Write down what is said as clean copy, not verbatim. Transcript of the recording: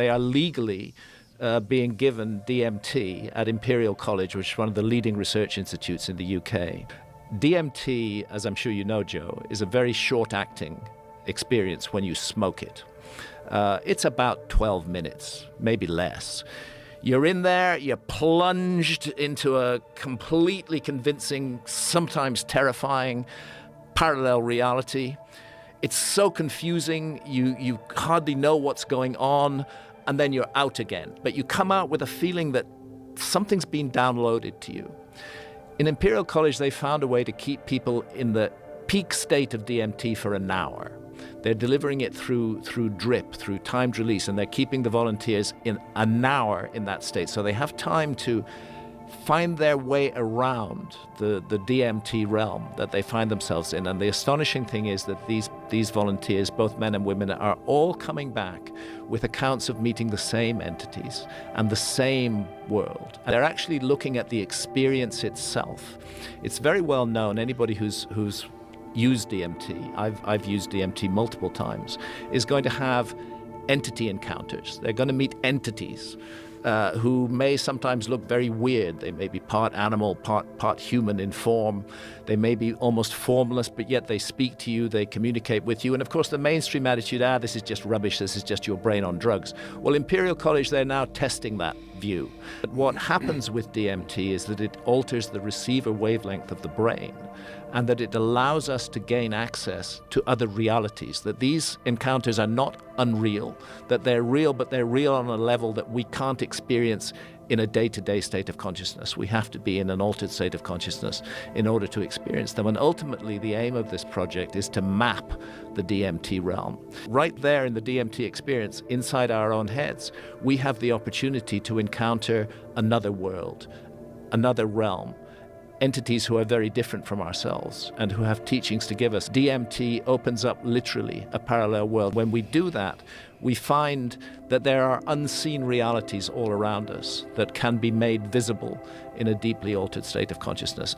They are legally being given DMT at Imperial College, which is one of the leading research institutes in the UK. DMT, as I'm sure you know, Joe, is a very short-acting experience when you smoke it. It's about 12 minutes, maybe less. You're in there, you're plunged into a completely convincing, sometimes terrifying, parallel reality. It's so confusing, you hardly know what's going on, and then you're out again. But you come out with a feeling that something's been downloaded to you. In Imperial College, they found a way to keep people in the peak state of DMT for an hour. They're delivering it through drip, through timed release, and they're keeping the volunteers in an hour in that state. So they have time to find their way around the DMT realm that they find themselves in. And the astonishing thing is that these volunteers, both men and women, are all coming back with accounts of meeting the same entities and the same world. And they're actually looking at the experience itself. It's very well known, anybody who's used DMT, I've used DMT multiple times, is going to have entity encounters. They're going to meet entities who may sometimes look very weird. They may be part animal, part human in form. They may be almost formless, but yet they speak to you, they communicate with you. And of course, the mainstream attitude, this is just rubbish, this is just your brain on drugs. Well, Imperial College, they're now testing that view. But what happens with DMT is that it alters the receiver wavelength of the brain, and that it allows us to gain access to other realities, that these encounters are not unreal, that they're real, but they're real on a level that we can't experience in a day-to-day state of consciousness. We have to be in an altered state of consciousness in order to experience them. And ultimately, the aim of this project is to map the DMT realm. Right there in the DMT experience, inside our own heads, we have the opportunity to encounter another world, another realm, entities who are very different from ourselves and who have teachings to give us. DMT opens up literally a parallel world. When we do that, we find that there are unseen realities all around us that can be made visible in a deeply altered state of consciousness.